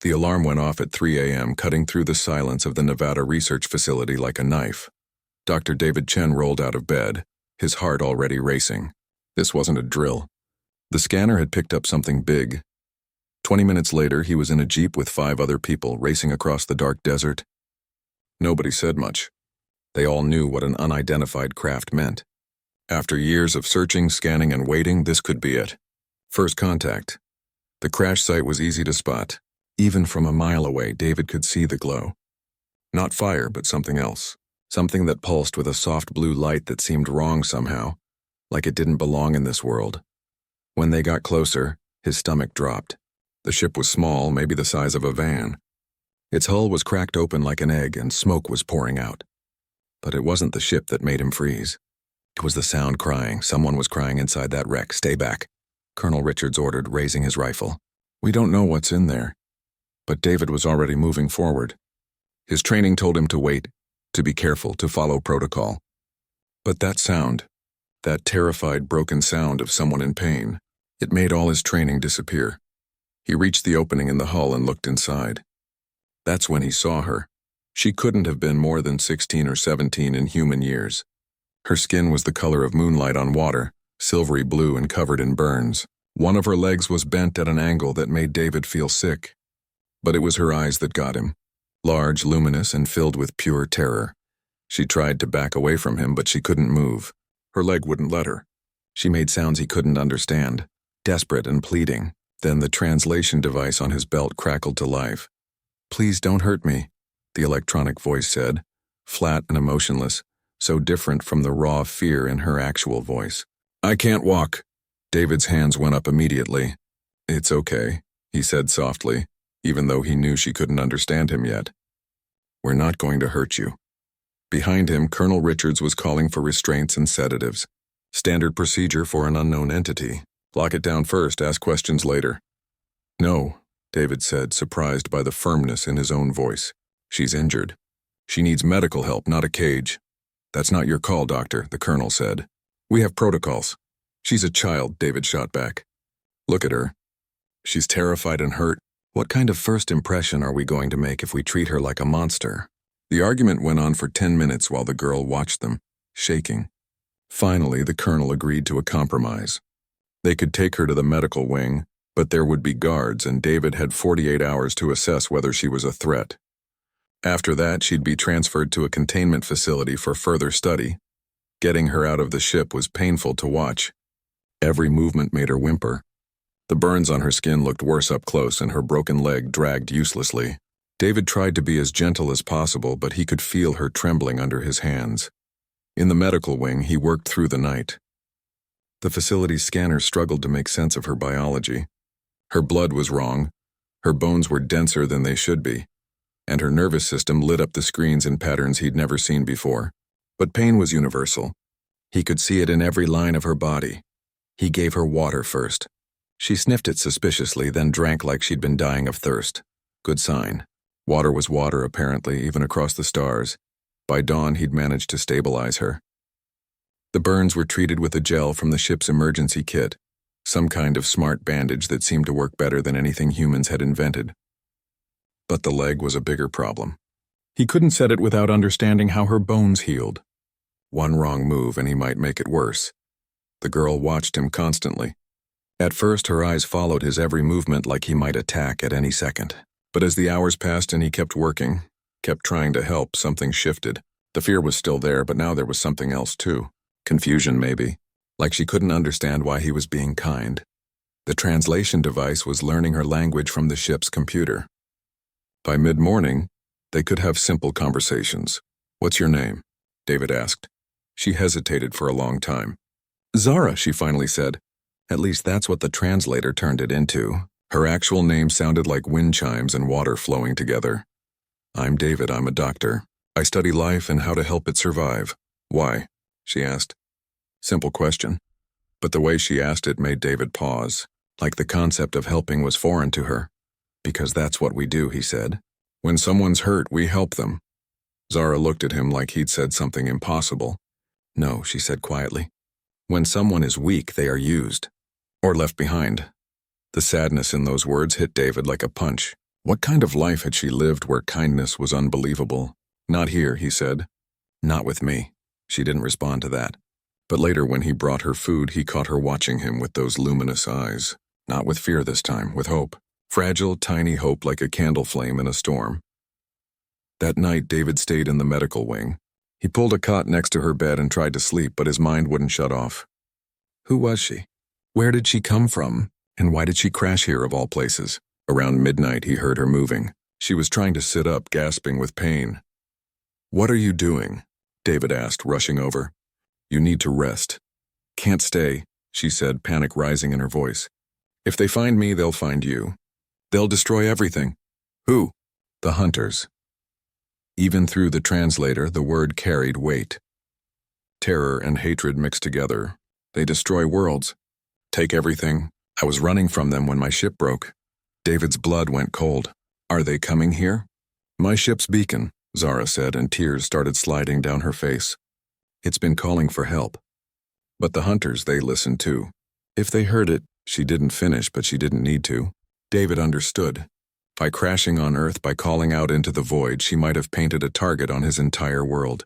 The alarm went off at 3 a.m., cutting through the silence of the Nevada research facility like a knife. Dr. David Chen rolled out of bed, his heart already racing. This wasn't a drill. The scanner had picked up something big. 20 minutes later, he was in a jeep with 5 other people racing across the dark desert. Nobody said much. They all knew what an unidentified craft meant. After years of searching, scanning, and waiting, this could be it. First contact. The crash site was easy to spot. Even from a mile away, David could see the glow. Not fire, but something else. Something that pulsed with a soft blue light that seemed wrong somehow, like it didn't belong in this world. When they got closer, his stomach dropped. The ship was small, maybe the size of a van. Its hull was cracked open like an egg and smoke was pouring out. But it wasn't the ship that made him freeze. It was the sound crying. Someone was crying inside that wreck. "Stay back," Colonel Richards ordered, raising his rifle. "We don't know what's in there." But David was already moving forward. His training told him to wait, to be careful, to follow protocol. But that sound, that terrified, broken sound of someone in pain, it made all his training disappear. He reached the opening in the hull and looked inside. That's when he saw her. She couldn't have been more than 16 or 17 in human years. Her skin was the color of moonlight on water, silvery blue and covered in burns. One of her legs was bent at an angle that made David feel sick. But it was her eyes that got him. Large, luminous, and filled with pure terror. She tried to back away from him, but she couldn't move. Her leg wouldn't let her. She made sounds he couldn't understand, desperate and pleading. Then the translation device on his belt crackled to life. "Please don't hurt me," the electronic voice said, flat and emotionless, so different from the raw fear in her actual voice. "I can't walk." David's hands went up immediately. "It's okay," he said softly, even though he knew she couldn't understand him yet. "We're not going to hurt you." Behind him, Colonel Richards was calling for restraints and sedatives. Standard procedure for an unknown entity. Lock it down first, ask questions later. "No," David said, surprised by the firmness in his own voice. "She's injured. She needs medical help, not a cage." "That's not your call, Doctor," the colonel said. "We have protocols." "She's a child," David shot back. "Look at her. She's terrified and hurt. What kind of first impression are we going to make if we treat her like a monster?" The argument went on for 10 minutes while the girl watched them, shaking. Finally, the colonel agreed to a compromise. They could take her to the medical wing, but there would be guards, and David had 48 hours to assess whether she was a threat. After that, she'd be transferred to a containment facility for further study. Getting her out of the ship was painful to watch. Every movement made her whimper. The burns on her skin looked worse up close, and her broken leg dragged uselessly. David tried to be as gentle as possible, but he could feel her trembling under his hands. In the medical wing, he worked through the night. The facility's scanners struggled to make sense of her biology. Her blood was wrong, her bones were denser than they should be, and her nervous system lit up the screens in patterns he'd never seen before. But pain was universal. He could see it in every line of her body. He gave her water first. She sniffed it suspiciously, then drank like she'd been dying of thirst. Good sign. Water was water, apparently, even across the stars. By dawn, he'd managed to stabilize her. The burns were treated with a gel from the ship's emergency kit, some kind of smart bandage that seemed to work better than anything humans had invented. But the leg was a bigger problem. He couldn't set it without understanding how her bones healed. One wrong move and he might make it worse. The girl watched him constantly. At first, her eyes followed his every movement like he might attack at any second. But as the hours passed and he kept working, kept trying to help, something shifted. The fear was still there, but now there was something else too. Confusion, maybe. Like she couldn't understand why he was being kind. The translation device was learning her language from the ship's computer. By mid-morning, they could have simple conversations. "What's your name?" David asked. She hesitated for a long time. "Zara," she finally said. At least that's what the translator turned it into. Her actual name sounded like wind chimes and water flowing together. "I'm David, I'm a doctor. I study life and how to help it survive." "Why?" she asked. Simple question. But the way she asked it made David pause, like the concept of helping was foreign to her. "Because that's what we do," he said. "When someone's hurt, we help them." Zara looked at him like he'd said something impossible. "No," she said quietly. "When someone is weak, they are used. Or left behind." The sadness in those words hit David like a punch. What kind of life had she lived where kindness was unbelievable? Not here, he said. Not with me. She didn't respond to that. But later when he brought her food, he caught her watching him with those luminous eyes. Not with fear this time, with hope. Fragile, tiny hope like a candle flame in a storm. That night, David stayed in the medical wing. He pulled a cot next to her bed and tried to sleep, but his mind wouldn't shut off. Who was she? Where did she come from? And why did she crash here of all places? Around midnight, he heard her moving. She was trying to sit up, gasping with pain. What are you doing? David asked, rushing over. You need to rest. Can't stay, she said, panic rising in her voice. If they find me, they'll find you. They'll destroy everything. Who? The hunters. Even through the translator, the word carried weight. Terror and hatred mixed together. They destroy worlds. Take everything. I was running from them when my ship broke. David's blood went cold. Are they coming here? My ship's beacon, Zara said, and tears started sliding down her face. It's been calling for help. But the hunters, they listened too. If they heard it, she didn't finish, but she didn't need to. David understood. By crashing on Earth, by calling out into the void, she might have painted a target on his entire world.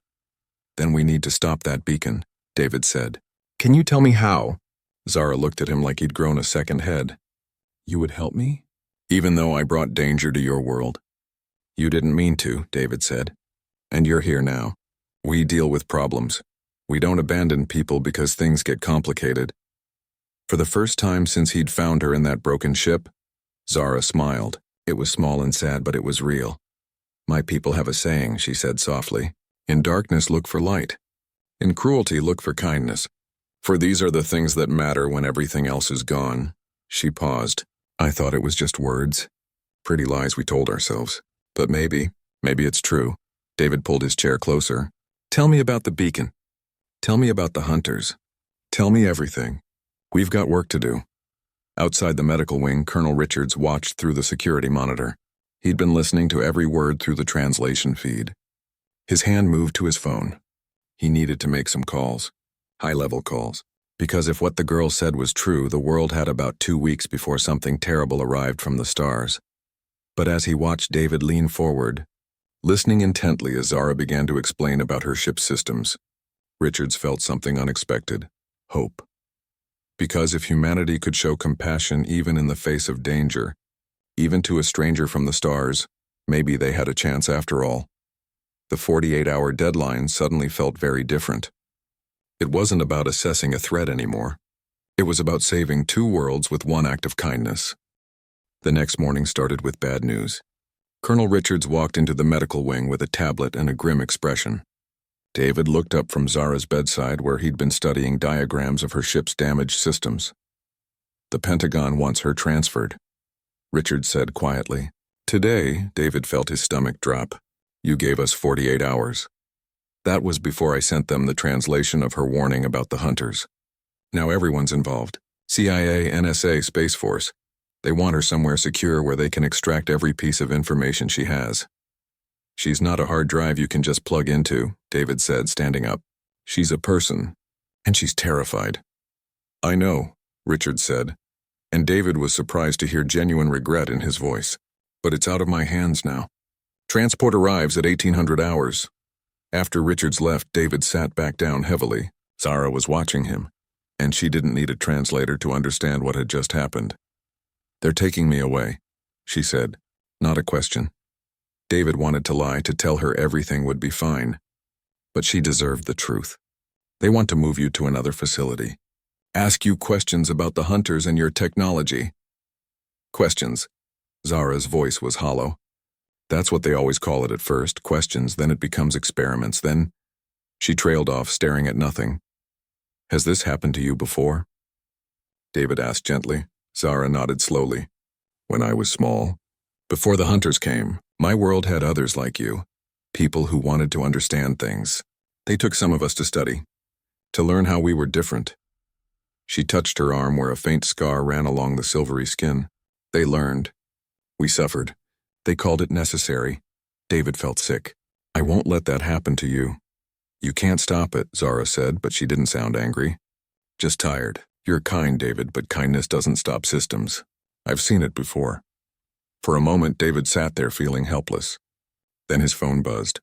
Then we need to stop that beacon, David said. Can you tell me how? Zara looked at him like he'd grown a second head. You would help me? Even though I brought danger to your world. You didn't mean to, David said. And you're here now. We deal with problems. We don't abandon people because things get complicated. For the first time since he'd found her in that broken ship, Zara smiled. It was small and sad, but it was real. My people have a saying, she said softly. In darkness, look for light. In cruelty, look for kindness. For these are the things that matter when everything else is gone. She paused. I thought it was just words. Pretty lies we told ourselves. But maybe it's true. David pulled his chair closer. Tell me about the beacon. Tell me about the hunters. Tell me everything. We've got work to do. Outside the medical wing, Colonel Richards watched through the security monitor. He'd been listening to every word through the translation feed. His hand moved to his phone. He needed to make some calls. High-level calls. Because if what the girl said was true, the world had about 2 weeks before something terrible arrived from the stars. But as he watched David lean forward, listening intently as Zara began to explain about her ship's systems, Richards felt something unexpected. Hope. Because if humanity could show compassion even in the face of danger, even to a stranger from the stars, maybe they had a chance after all. The 48-hour deadline suddenly felt very different. It wasn't about assessing a threat anymore. It was about saving 2 worlds with 1 act of kindness. The next morning started with bad news. Colonel Richards walked into the medical wing with a tablet and a grim expression. David looked up from Zara's bedside where he'd been studying diagrams of her ship's damaged systems. The Pentagon wants her transferred, Richards said quietly. Today, David felt his stomach drop. You gave us 48 hours. That was before I sent them the translation of her warning about the hunters. Now everyone's involved. CIA, NSA, Space Force. They want her somewhere secure where they can extract every piece of information she has. She's not a hard drive you can just plug into, David said, standing up. She's a person, and she's terrified. I know, Richard said, and David was surprised to hear genuine regret in his voice. But it's out of my hands now. Transport arrives at 1800 hours. After Richards left, David sat back down heavily. Zara was watching him, and she didn't need a translator to understand what had just happened. They're taking me away, she said, not a question. David wanted to lie, to tell her everything would be fine. But she deserved the truth. They want to move you to another facility. Ask you questions about the hunters and your technology. Questions. Zara's voice was hollow. That's what they always call it at first, questions, then it becomes experiments, then... She trailed off, staring at nothing. Has this happened to you before? David asked gently. Zara nodded slowly. When I was small. Before the hunters came, my world had others like you. People who wanted to understand things. They took some of us to study. To learn how we were different. She touched her arm where a faint scar ran along the silvery skin. They learned. We suffered. They called it necessary. David felt sick. I won't let that happen to you. You can't stop it, Zara said, but she didn't sound angry. Just tired. You're kind, David, but kindness doesn't stop systems. I've seen it before. For a moment, David sat there feeling helpless. Then his phone buzzed.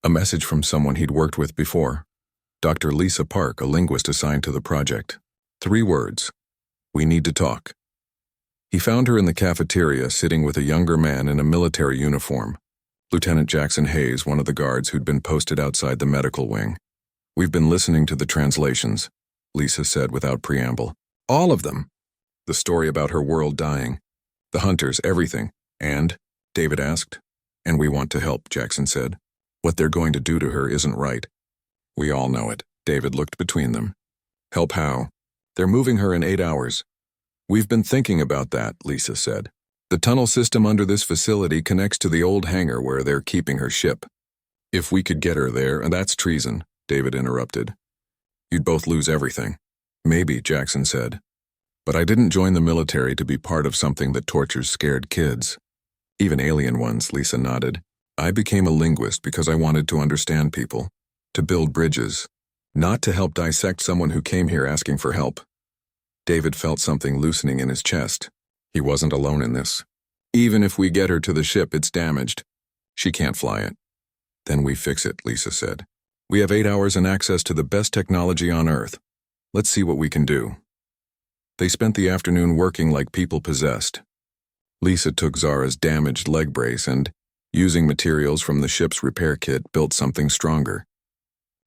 A message from someone he'd worked with before. Dr. Lisa Park, a linguist assigned to the project. 3 words. We need to talk. He found her in the cafeteria, sitting with a younger man in a military uniform. Lieutenant Jackson Hayes, one of the guards who'd been posted outside the medical wing. We've been listening to the translations, Lisa said without preamble. All of them. The story about her world dying. The hunters, everything. And? David asked. And we want to help, Jackson said. What they're going to do to her isn't right. We all know it. David looked between them. Help how? They're moving her in 8 hours. We've been thinking about that, Lisa said. The tunnel system under this facility connects to the old hangar where they're keeping her ship. If we could get her there, and that's treason, David interrupted. You'd both lose everything. Maybe, Jackson said. But I didn't join the military to be part of something that tortures scared kids. Even alien ones, Lisa nodded. I became a linguist because I wanted to understand people, to build bridges, not to help dissect someone who came here asking for help. David felt something loosening in his chest. He wasn't alone in this. Even if we get her to the ship, it's damaged. She can't fly it. Then we fix it, Lisa said. We have 8 hours and access to the best technology on Earth. Let's see what we can do. They spent the afternoon working like people possessed. Lisa took Zara's damaged leg brace and, using materials from the ship's repair kit, built something stronger.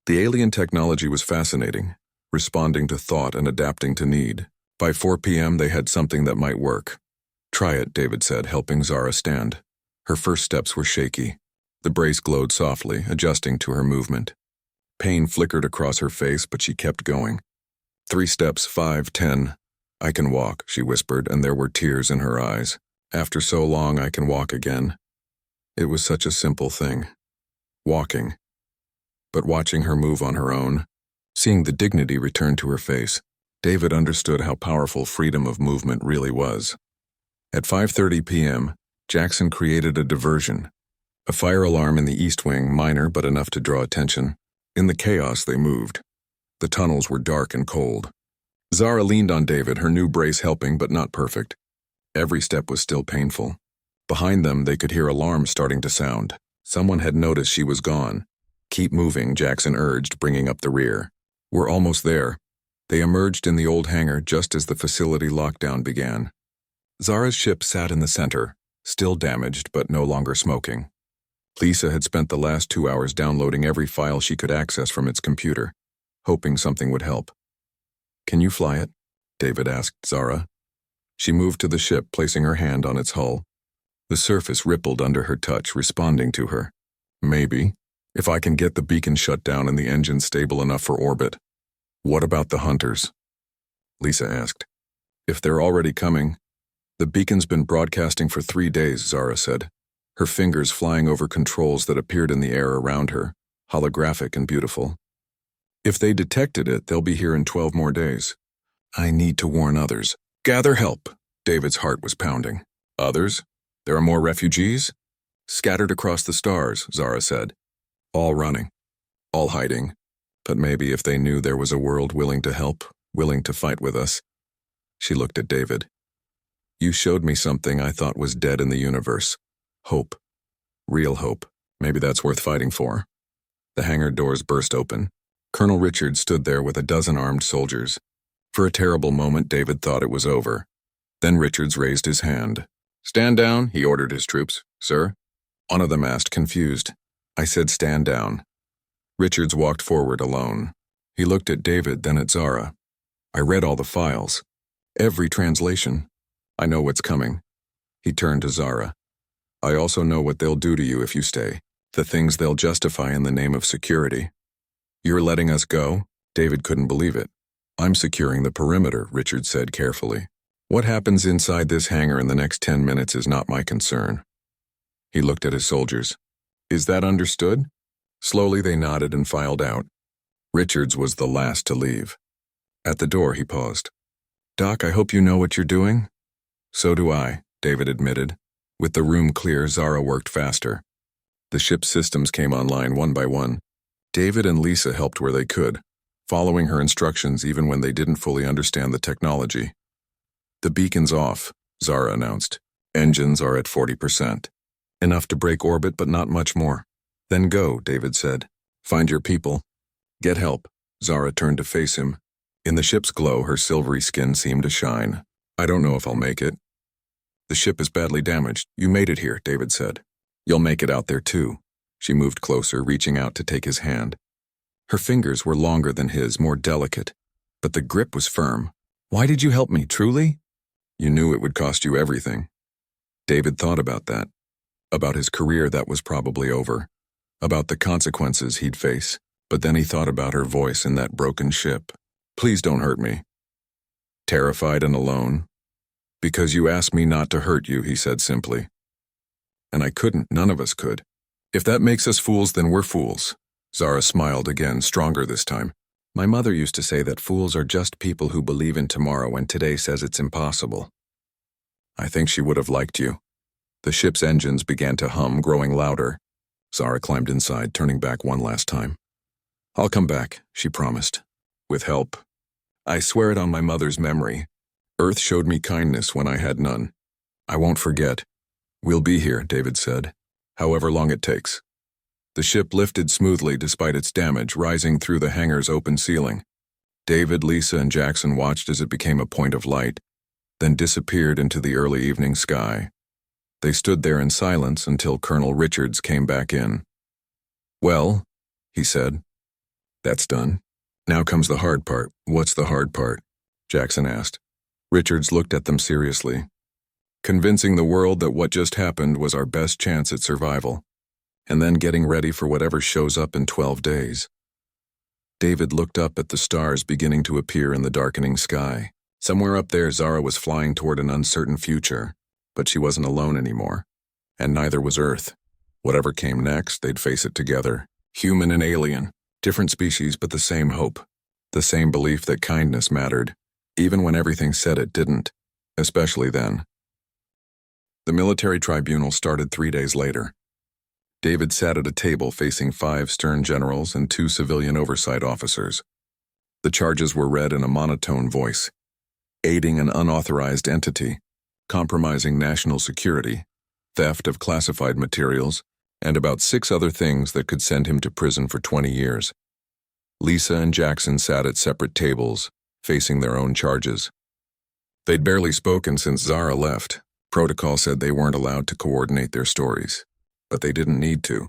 The alien technology was fascinating, responding to thought and adapting to need. By 4 p.m. they had something that might work. Try it, David said, helping Zara stand. Her first steps were shaky. The brace glowed softly, adjusting to her movement. Pain flickered across her face, but she kept going. 3 steps, 5, 10. I can walk, she whispered, and there were tears in her eyes. After so long, I can walk again. It was such a simple thing. Walking. But watching her move on her own, seeing the dignity return to her face, David understood how powerful freedom of movement really was. At 5:30 p.m., Jackson created a diversion. A fire alarm in the east wing, minor but enough to draw attention. In the chaos, they moved. The tunnels were dark and cold. Zara leaned on David, her new brace helping but not perfect. Every step was still painful. Behind them, they could hear alarms starting to sound. Someone had noticed she was gone. Keep moving, Jackson urged, bringing up the rear. We're almost there. They emerged in the old hangar just as the facility lockdown began. Zara's ship sat in the center, still damaged but no longer smoking. Lisa had spent the last 2 hours downloading every file she could access from its computer, hoping something would help. Can you fly it? David asked Zara. She moved to the ship, placing her hand on its hull. The surface rippled under her touch, responding to her. Maybe, if I can get the beacon shut down and the engine stable enough for orbit. What about the hunters? Lisa asked. If they're already coming. The beacon's been broadcasting for 3 days, Zara said, her fingers flying over controls that appeared in the air around her, holographic and beautiful. If they detected it, they'll be here in 12 more days. I need to warn others. Gather help. David's heart was pounding. Others? There are more refugees? Scattered across the stars, Zara said. All running. All hiding. But maybe if they knew there was a world willing to help, willing to fight with us. She looked at David. You showed me something I thought was dead in the universe. Hope. Real hope. Maybe that's worth fighting for. The hangar doors burst open. Colonel Richards stood there with a dozen armed soldiers. For a terrible moment, David thought it was over. Then Richards raised his hand. Stand down, he ordered his troops. Sir? One of them asked, confused. I said stand down. Richards walked forward alone. He looked at David, then at Zara. I read all the files. Every translation. I know what's coming. He turned to Zara. I also know what they'll do to you if you stay. The things they'll justify in the name of security. You're letting us go? David couldn't believe it. I'm securing the perimeter, Richard said carefully. What happens inside this hangar in the next 10 minutes is not my concern. He looked at his soldiers. Is that understood? Slowly they nodded and filed out. Richards was the last to leave. At the door he paused. Doc, I hope you know what you're doing? So do I, David admitted. With the room clear, Zara worked faster. The ship's systems came online one by one. David and Lisa helped where they could, following her instructions even when they didn't fully understand the technology. The beacon's off, Zara announced. Engines are at 40%. Enough to break orbit, but not much more. Then go, David said. Find your people. Get help. Zara turned to face him. In the ship's glow, her silvery skin seemed to shine. I don't know if I'll make it. The ship is badly damaged. You made it here, David said. You'll make it out there too. She moved closer, reaching out to take his hand. Her fingers were longer than his, more delicate, but the grip was firm. Why did you help me, truly? You knew it would cost you everything. David thought about that. About his career that was probably over. About the consequences he'd face. But then he thought about her voice in that broken ship. Please don't hurt me. Terrified and alone. Because you asked me not to hurt you, he said simply. And I couldn't, none of us could. If that makes us fools, then we're fools. Zara smiled again, stronger this time. My mother used to say that fools are just people who believe in tomorrow when today says it's impossible. I think she would have liked you. The ship's engines began to hum, growing louder. Zara climbed inside, turning back one last time. I'll come back, she promised. With help. I swear it on my mother's memory. Earth showed me kindness when I had none. I won't forget. We'll be here, David said. However long it takes. The ship lifted smoothly despite its damage, rising through the hangar's open ceiling. David, Lisa, and Jackson watched as it became a point of light, then disappeared into the early evening sky. They stood there in silence until Colonel Richards came back in. Well, he said. That's done. Now comes the hard part. What's the hard part? Jackson asked. Richards looked at them seriously. Convincing the world that what just happened was our best chance at survival, and then getting ready for whatever shows up in 12 days. David looked up at the stars beginning to appear in the darkening sky. Somewhere up there, Zara was flying toward an uncertain future, but she wasn't alone anymore, and neither was Earth. Whatever came next, they'd face it together. Human and alien, different species, but the same hope, the same belief that kindness mattered, even when everything said it didn't, especially then. The military tribunal started 3 days later. David sat at a table facing 5 stern generals and 2 civilian oversight officers. The charges were read in a monotone voice. Aiding an unauthorized entity, compromising national security, theft of classified materials, and about 6 other things that could send him to prison for 20 years. Lisa and Jackson sat at separate tables, facing their own charges. They'd barely spoken since Zara left. Protocol said they weren't allowed to coordinate their stories, but they didn't need to.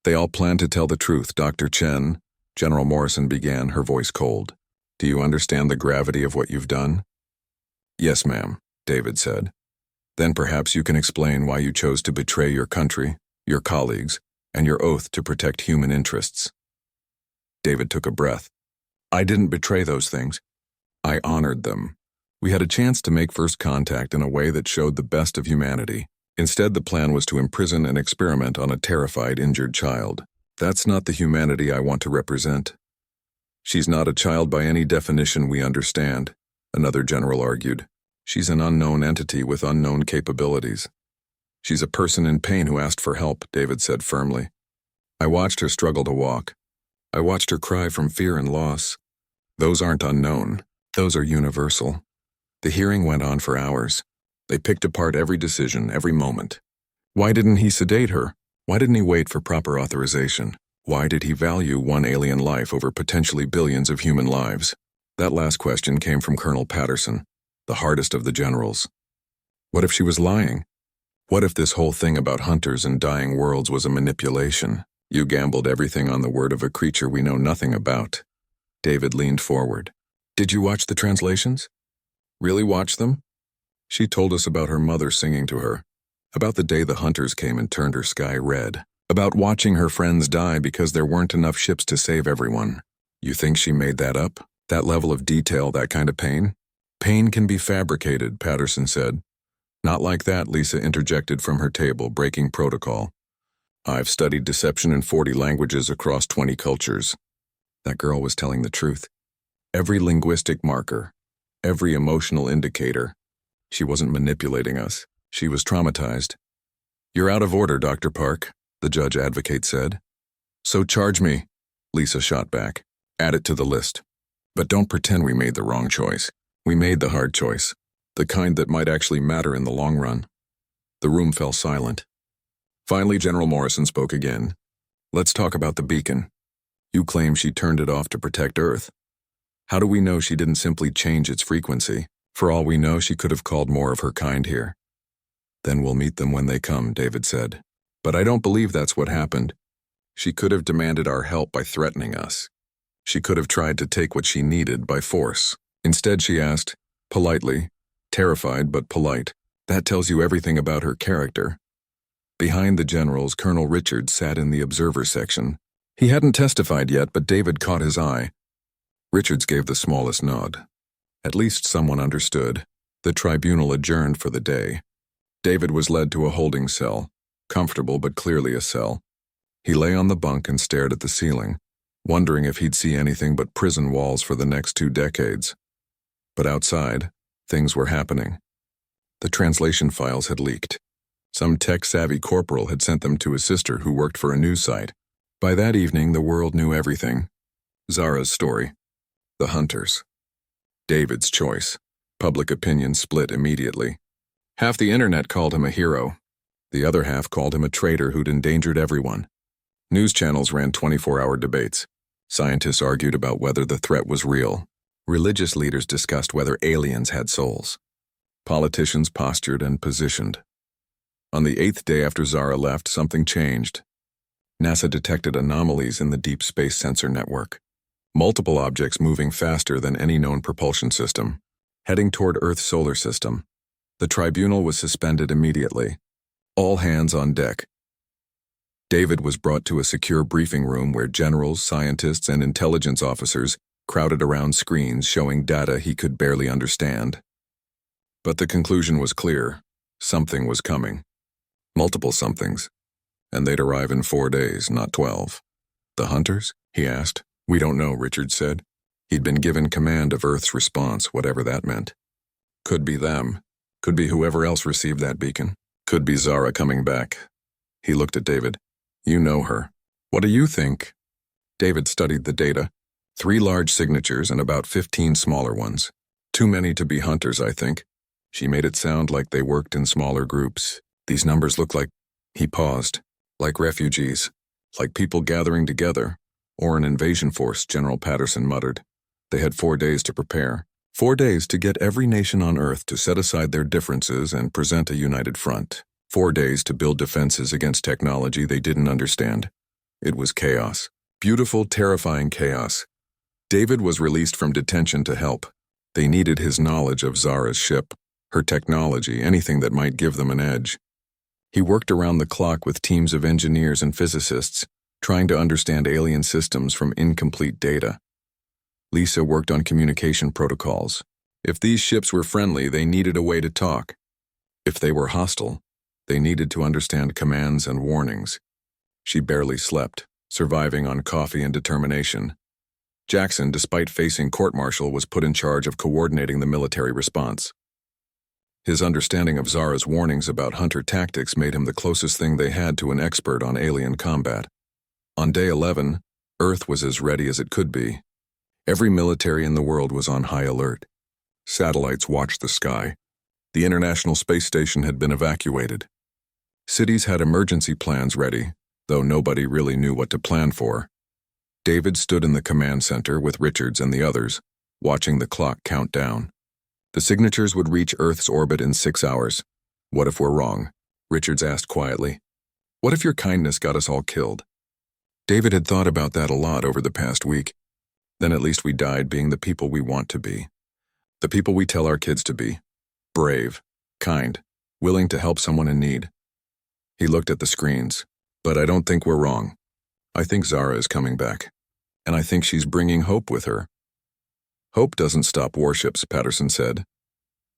They all planned to tell the truth. Dr. Chen, General Morrison began, her voice cold. Do you understand the gravity of what you've done? Yes, ma'am, David said. Then perhaps you can explain why you chose to betray your country, your colleagues, and your oath to protect human interests. David took a breath. I didn't betray those things. I honored them. We had a chance to make first contact in a way that showed the best of humanity. Instead, the plan was to imprison and experiment on a terrified, injured child. That's not the humanity I want to represent. She's not a child by any definition we understand, another general argued. She's an unknown entity with unknown capabilities. She's a person in pain who asked for help, David said firmly. I watched her struggle to walk. I watched her cry from fear and loss. Those aren't unknown. Those are universal. The hearing went on for hours. They picked apart every decision, every moment. Why didn't he sedate her? Why didn't he wait for proper authorization? Why did he value one alien life over potentially billions of human lives? That last question came from Colonel Patterson, the hardest of the generals. What if she was lying? What if this whole thing about hunters and dying worlds was a manipulation? You gambled everything on the word of a creature we know nothing about. David leaned forward. Did you watch the translations? Really watch them? She told us about her mother singing to her, about the day the hunters came and turned her sky red, about watching her friends die because there weren't enough ships to save everyone. You think she made that up? That level of detail, that kind of pain? Pain can be fabricated, Patterson said. Not like that, Lisa interjected from her table, breaking protocol. I've studied deception in 40 languages across 20 cultures. That girl was telling the truth. Every linguistic marker, every emotional indicator. She wasn't manipulating us. She was traumatized. You're out of order, Dr. Park, the judge advocate said. So charge me, Lisa shot back. Add it to the list. But don't pretend we made the wrong choice. We made the hard choice, the kind that might actually matter in the long run. The room fell silent. Finally, General Morrison spoke again. "Let's talk about the beacon. You claim she turned it off to protect Earth. How do we know she didn't simply change its frequency? For all we know, she could have called more of her kind here." "Then we'll meet them when they come," David said. "But I don't believe that's what happened. She could have demanded our help by threatening us. She could have tried to take what she needed by force. Instead, she asked, politely, terrified but polite. That tells you everything about her character." Behind the generals, Colonel Richards sat in the observer section. He hadn't testified yet, but David caught his eye. Richards gave the smallest nod. At least someone understood. The tribunal adjourned for the day. David was led to a holding cell, comfortable but clearly a cell. He lay on the bunk and stared at the ceiling, wondering if he'd see anything but prison walls for the next 2 decades. But outside, things were happening. The translation files had leaked. Some tech-savvy corporal had sent them to his sister who worked for a news site. By that evening, the world knew everything. Zara's story. The hunters. David's choice. Public opinion split immediately. Half the internet called him a hero. The other half called him a traitor who'd endangered everyone. News channels ran 24-hour debates. Scientists argued about whether the threat was real. Religious leaders discussed whether aliens had souls. Politicians postured and positioned. On the 8th day after Zara left, something changed. NASA detected anomalies in the Deep Space Sensor Network. Multiple objects moving faster than any known propulsion system, heading toward Earth's solar system. The tribunal was suspended immediately. All hands on deck. David was brought to a secure briefing room where generals, scientists, and intelligence officers crowded around screens showing data he could barely understand. But the conclusion was clear. Something was coming. Multiple somethings. And they'd arrive in 4 days, not 12. "The hunters?" he asked. "We don't know," Richard said. He'd been given command of Earth's response, whatever that meant. Could be them. Could be whoever else received that beacon. Could be Zara coming back. He looked at David. "You know her. What do you think?" David studied the data. 3 large signatures and about 15 smaller ones. Too many to be hunters, I think. She made it sound like they worked in smaller groups. These numbers look like... He paused. Like refugees. Like people gathering together. Or an invasion force, General Patterson muttered. They had 4 days to prepare. 4 days to get every nation on Earth to set aside their differences and present a united front. 4 days to build defenses against technology they didn't understand. It was chaos. Beautiful, terrifying chaos. David was released from detention to help. They needed his knowledge of Zara's ship, her technology, anything that might give them an edge. He worked around the clock with teams of engineers and physicists, trying to understand alien systems from incomplete data. Lisa worked on communication protocols. If these ships were friendly, they needed a way to talk. If they were hostile, they needed to understand commands and warnings. She barely slept, surviving on coffee and determination. Jackson, despite facing court-martial, was put in charge of coordinating the military response. His understanding of Zara's warnings about hunter tactics made him the closest thing they had to an expert on alien combat. On day 11, Earth was as ready as it could be. Every military in the world was on high alert. Satellites watched the sky. The International Space Station had been evacuated. Cities had emergency plans ready, though nobody really knew what to plan for. David stood in the command center with Richards and the others, watching the clock count down. The signatures would reach Earth's orbit in 6 hours. "What if we're wrong?" Richards asked quietly. "What if your kindness got us all killed?" David had thought about that a lot over the past week. Then at least we died being the people we want to be. The people we tell our kids to be. Brave, kind, willing to help someone in need. He looked at the screens. "But I don't think we're wrong. I think Zara is coming back. And I think she's bringing hope with her." "Hope doesn't stop warships," Patterson said.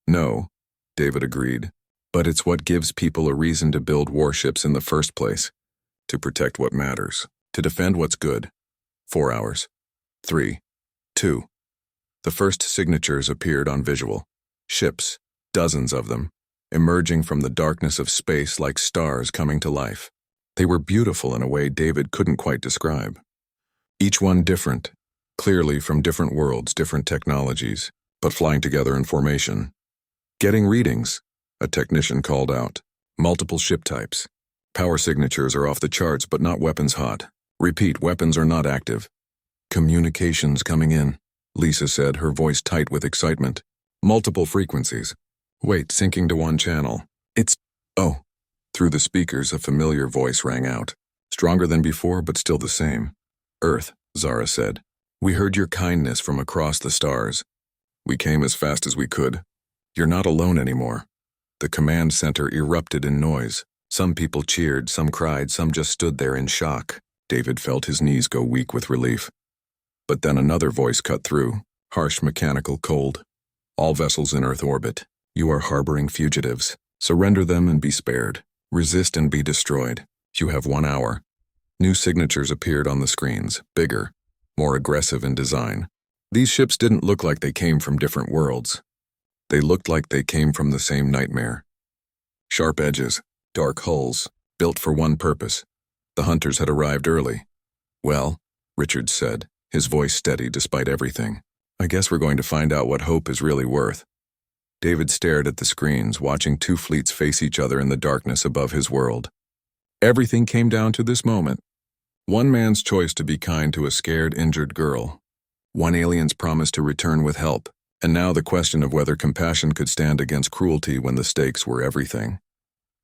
"No," David agreed. "But it's what gives people a reason to build warships in the first place. To protect what matters. To defend what's good. 4 hours. 3. 2. The first signatures appeared on visual. Ships, dozens of them, emerging from the darkness of space like stars coming to life. They were beautiful in a way David couldn't quite describe. Each one different, clearly from different worlds, different technologies, but flying together in formation. "Getting readings," a technician called out. Multiple ship types. Power signatures are off the charts but not weapons hot. Repeat, weapons are not active. Communications coming in, Lisa said, her voice tight with excitement. Multiple frequencies. Wait, syncing to one channel. Oh. Through the speakers, a familiar voice rang out. Stronger than before, but still the same. Earth, Zara said. We heard your kindness from across the stars. We came as fast as we could. You're not alone anymore. The command center erupted in noise. Some people cheered, some cried, some just stood there in shock. David felt his knees go weak with relief. But then another voice cut through, harsh, mechanical, cold. All vessels in Earth orbit. You are harboring fugitives. Surrender them and be spared. Resist and be destroyed. You have 1 hour. New signatures appeared on the screens, bigger, more aggressive in design. These ships didn't look like they came from different worlds. They looked like they came from the same nightmare. Sharp edges, dark hulls, built for one purpose. The hunters had arrived early. Well, Richard said, his voice steady despite everything. I guess we're going to find out what hope is really worth. David stared at the screens, watching two fleets face each other in the darkness above his world. Everything came down to this moment. One man's choice to be kind to a scared, injured girl. One alien's promise to return with help. And now the question of whether compassion could stand against cruelty when the stakes were everything.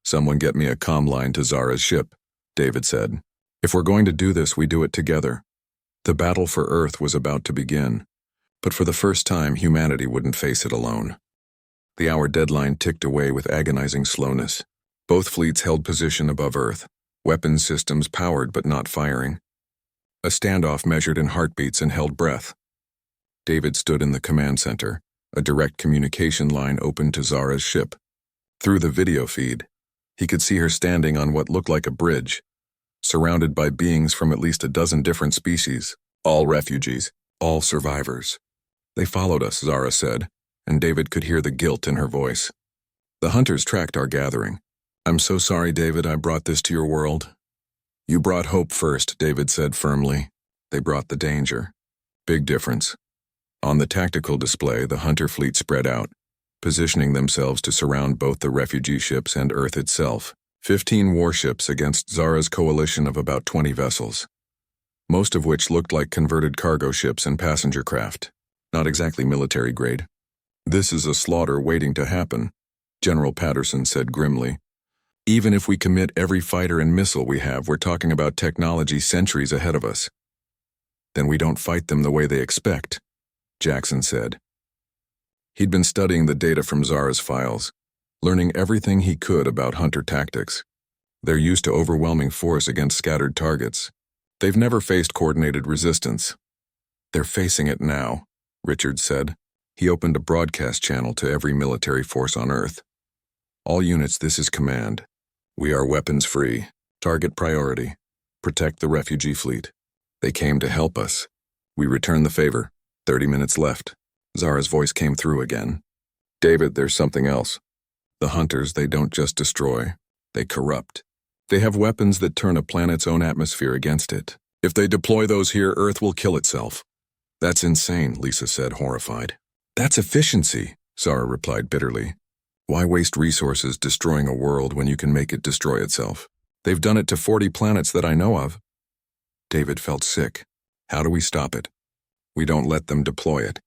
Someone get me a comm line to Zara's ship, David said. If we're going to do this, we do it together. The battle for Earth was about to begin. But for the first time, humanity wouldn't face it alone. The hour deadline ticked away with agonizing slowness. Both fleets held position above Earth, weapons systems powered but not firing. A standoff measured in heartbeats and held breath. David stood in the command center, a direct communication line open to Zara's ship. Through the video feed, he could see her standing on what looked like a bridge, surrounded by beings from at least a dozen different species, all refugees, all survivors. They followed us, Zara said, and David could hear the guilt in her voice. The hunters tracked our gathering. I'm so sorry, David, I brought this to your world. You brought hope first, David said firmly. They brought the danger. Big difference. On the tactical display, the hunter fleet spread out, positioning themselves to surround both the refugee ships and Earth itself. 15 warships against Zara's coalition of about 20 vessels, most of which looked like converted cargo ships and passenger craft. Not exactly military grade. This is a slaughter waiting to happen, General Patterson said grimly. Even if we commit every fighter and missile we have, we're talking about technology centuries ahead of us. Then we don't fight them the way they expect, Jackson said. He'd been studying the data from Zara's files, learning everything he could about hunter tactics. They're used to overwhelming force against scattered targets. They've never faced coordinated resistance. They're facing it now, Richard said. He opened a broadcast channel to every military force on Earth. All units, this is command. We are weapons free. Target priority. Protect the refugee fleet. They came to help us. We return the favor. 30 minutes left. Zara's voice came through again. David, there's something else. The hunters, they don't just destroy. They corrupt. They have weapons that turn a planet's own atmosphere against it. If they deploy those here, Earth will kill itself. That's insane, Lisa said, horrified. That's efficiency, Zara replied bitterly. Why waste resources destroying a world when you can make it destroy itself? They've done it to 40 planets that I know of. David felt sick. How do we stop it? We don't let them deploy it,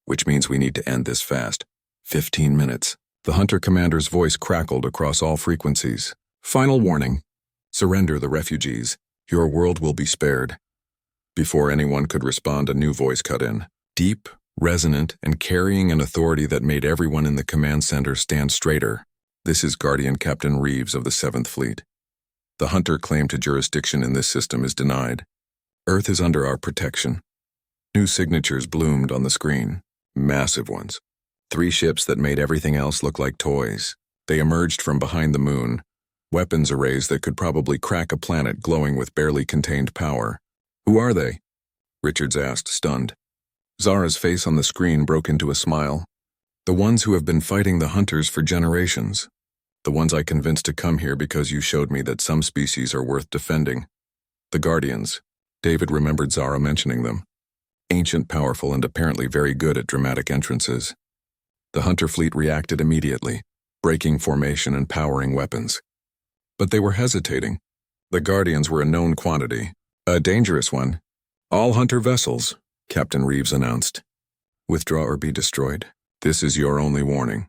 which means we need to end this fast. 15 minutes. The hunter commander's voice crackled across all frequencies. Final warning. Surrender the refugees. Your world will be spared. Before anyone could respond, a new voice cut in. Deep, resonant, and carrying an authority that made everyone in the command center stand straighter. This is Guardian Captain Reeves of the 7th Fleet. The hunter claim to jurisdiction in this system is denied. Earth is under our protection. New signatures bloomed on the screen. Massive ones. 3 ships that made everything else look like toys. They emerged from behind the moon. Weapons arrays that could probably crack a planet glowing with barely contained power. Who are they? Richards asked, stunned. Zara's face on the screen broke into a smile. The ones who have been fighting the hunters for generations. The ones I convinced to come here because you showed me that some species are worth defending. The Guardians. David remembered Zara mentioning them. Ancient, powerful, and apparently very good at dramatic entrances. The hunter fleet reacted immediately, breaking formation and powering weapons. But they were hesitating. The Guardians were a known quantity, a dangerous one. All hunter vessels, Captain Reeves announced. Withdraw or be destroyed. This is your only warning.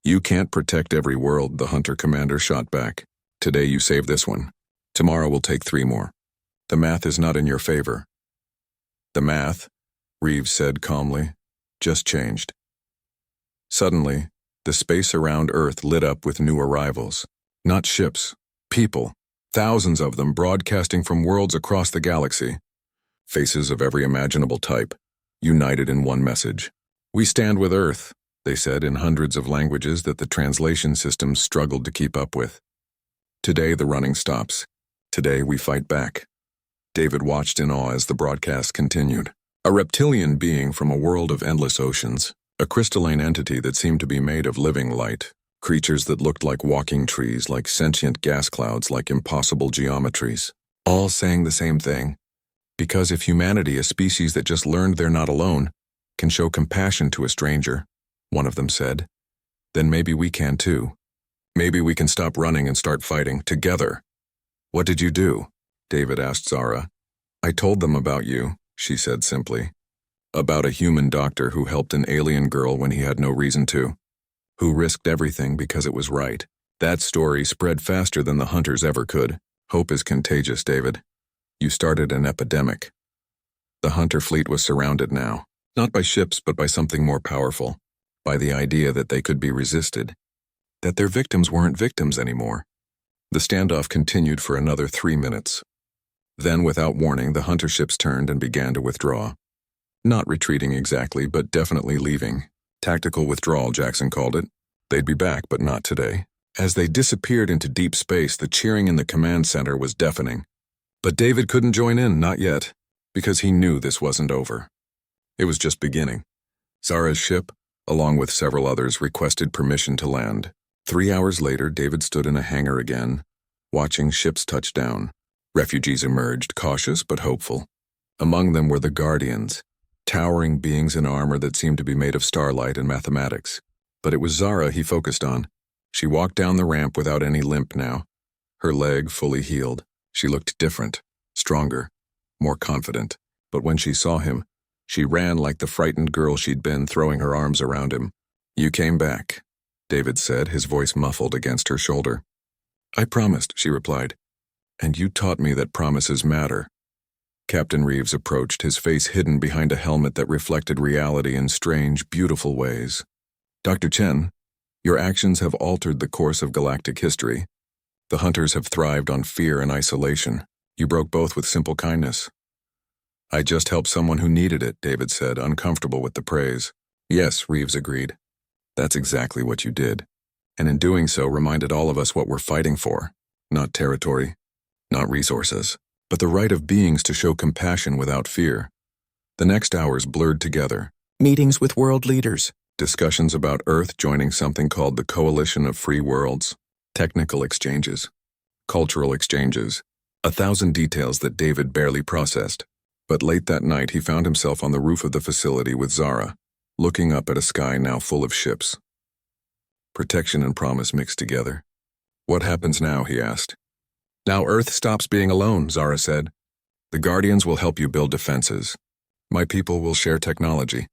You can't protect every world, the hunter commander shot back. Today you save this one. Tomorrow we'll take 3 more. The math is not in your favor. The math, Reeves said calmly, just changed. Suddenly, the space around Earth lit up with new arrivals. Not ships, people, thousands of them broadcasting from worlds across the galaxy. Faces of every imaginable type, united in one message. We stand with Earth, they said in hundreds of languages that the translation systems struggled to keep up with. Today the running stops. Today we fight back. David watched in awe as the broadcast continued. A reptilian being from a world of endless oceans, a crystalline entity that seemed to be made of living light, creatures that looked like walking trees, like sentient gas clouds, like impossible geometries, all saying the same thing. Because if humanity, a species that just learned they're not alone, can show compassion to a stranger, one of them said, then maybe we can too. Maybe we can stop running and start fighting together. What did you do? David asked Zara. I told them about you, she said simply. About a human doctor who helped an alien girl when he had no reason to. Who risked everything because it was right. That story spread faster than the hunters ever could. Hope is contagious, David. You started an epidemic. The hunter fleet was surrounded now, not by ships but by something more powerful, by the idea that they could be resisted, that their victims weren't victims anymore. The standoff continued for another 3 minutes. Then, without warning, the hunter ships turned and began to withdraw. Not retreating exactly, but definitely leaving. Tactical withdrawal, Jackson called it. They'd be back, but not today. As they disappeared into deep space, the cheering in the command center was deafening. But David couldn't join in, not yet, because he knew this wasn't over. It was just beginning. Zara's ship, along with several others, requested permission to land. 3 hours later, David stood in a hangar again, watching ships touch down. Refugees emerged, cautious but hopeful. Among them were the Guardians, towering beings in armor that seemed to be made of starlight and mathematics. But it was Zara he focused on. She walked down the ramp without any limp now. Her leg fully healed. She looked different, stronger, more confident. But when she saw him, she ran like the frightened girl she'd been, throwing her arms around him. You came back, David said, his voice muffled against her shoulder. I promised, she replied. And you taught me that promises matter. Captain Reeves approached, his face hidden behind a helmet that reflected reality in strange, beautiful ways. Dr. Chen, your actions have altered the course of galactic history. The hunters have thrived on fear and isolation. You broke both with simple kindness. I just helped someone who needed it, David said, uncomfortable with the praise. Yes, Reeves agreed. That's exactly what you did. And in doing so, reminded all of us what we're fighting for. Not territory, not resources, but the right of beings to show compassion without fear. The next hours blurred together. Meetings with world leaders. Discussions about Earth joining something called the Coalition of Free Worlds. Technical exchanges. Cultural exchanges. 1,000 details that David barely processed. But late that night he found himself on the roof of the facility with Zara, looking up at a sky now full of ships. Protection and promise mixed together. What happens now, he asked. Now Earth stops being alone, Zara said. The Guardians will help you build defenses. My people will share technology.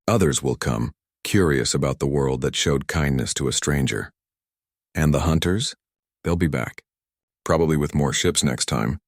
Others will come, curious about the world that showed kindness to a stranger. And the hunters? They'll be back. Probably with more ships next time.